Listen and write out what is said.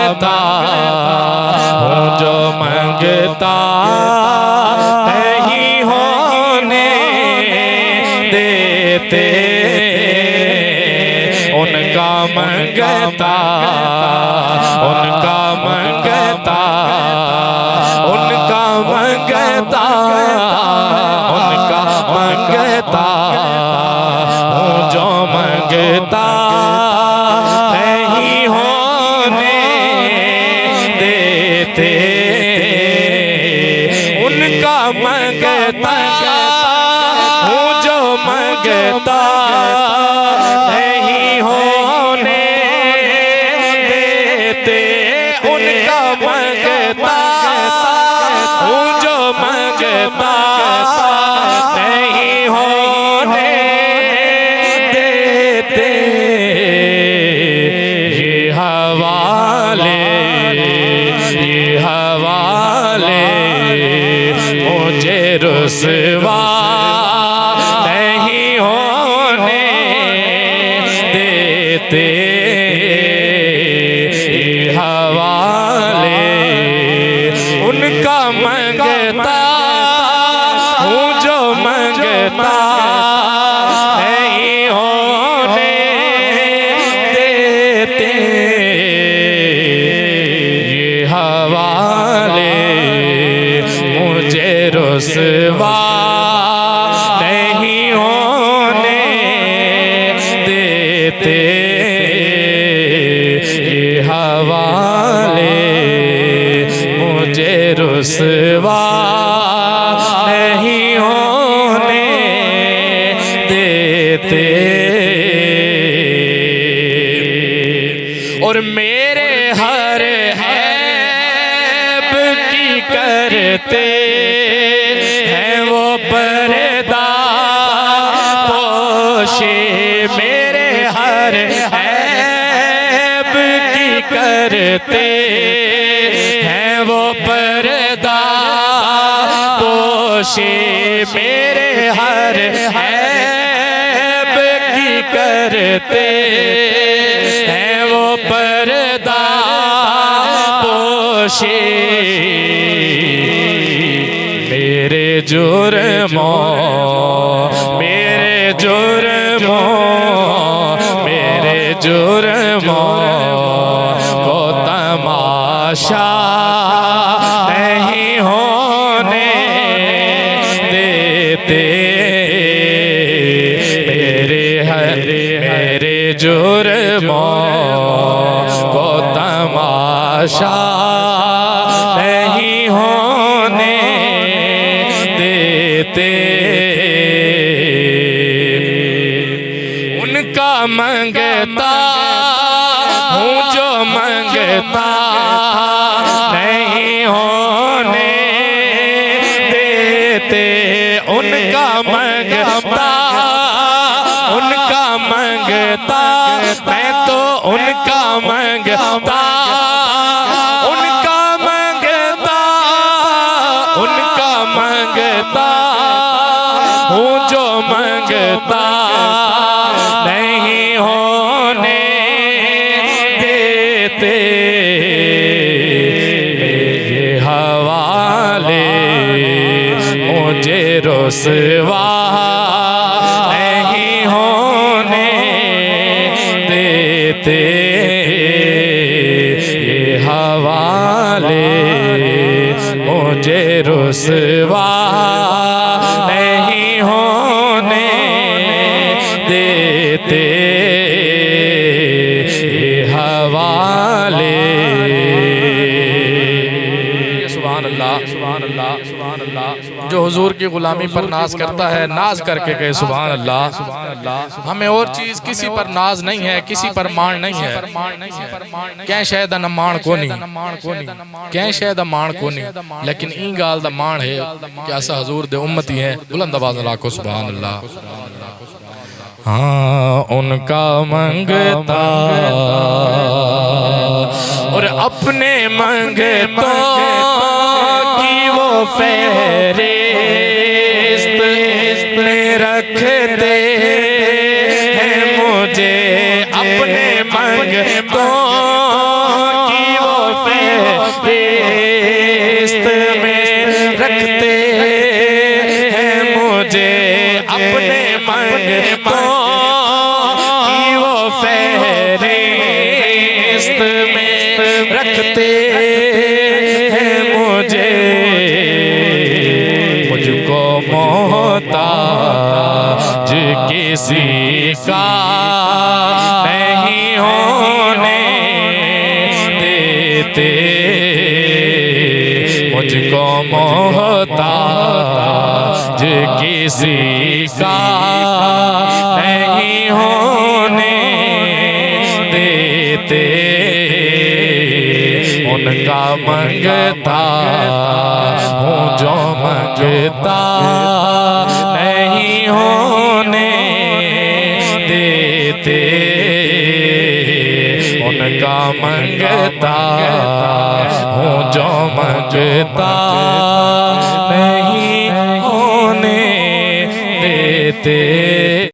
मंगता हूँ जो मंगता नहीं होने देते, उनका मंगता, उनका मंगता, उनका मंगता, उनका मंगता हूँ जो मंगता नहीं होने देते, उनका मंगता हूँ जो मंगता नहीं होने देते, उनका मंगता हूँ जो मंगता नहीं होने देते। ये हवाले मुझे रुसवा नहीं होने देते, ये हवाले उनका मंगता हूँ जो मंगता नहीं होने देते, ये हवाले मुझे रुसवा नहीं होने देते, ये हवाले मुझे रुसवा नहीं होने देते। और मेरे हर ऐब की करते हैं वो पर्दा पोशे, मेरे हर ऐब की करते हैं वो पर्दा पोशे, मेरे हर ऐब की करते हैं वो पर्दा पोशे, मेरे जुर्मों, मेरे जुर्मों, मेरे जुर्मों को तमाशा नहीं होने देते, मेरे जुर्मों को तमाशा नहीं होने देते, उनका मंगता हूँ जो मंगता नहीं होने देते, उनका मंगता, उनका मंगता, मैं तो उनका मंगता, उनका मंगता, उनका मंगता हूँ जो मंगता नहीं होने देते, ये हवाले मुझे रुसवा नहीं होने देते, ये हवाले मुझे रुसवा नहीं होने देते, ये हवाले। सुभान अल्लाह, सुभान अल्लाह, सुभान अल्लाह। जो हुजूर की गुलामी पर नाज करता है, नाज करके कहे सुभान अल्लाह, सुभान अल्लाह। हमें और चीज किसी पर नाज नहीं है, किसी पर मान नहीं है। क्या शायद मान को नहीं, क्या शायद मान को नहीं, लेकिन ई गाल दा मान है कि असा हुजूर दे उम्मती है। बुलंद आवाज़ रखो सुभान अल्लाह। हाँ, उनका मंगता और अपने मंगतों की वो फहरिस्त में रखते हैं मुझे, अपने मंगतों की वो किस्त में रखते हैं मुझे, मुझको मोहताज किसी का नहीं होने देते, मुझको मोहताज किसी का नहीं होने देते, उनका मंगता हूँ जो मंगता नहीं होने देते, उनका मंगता हूँ जो मंगता नहीं होने देते।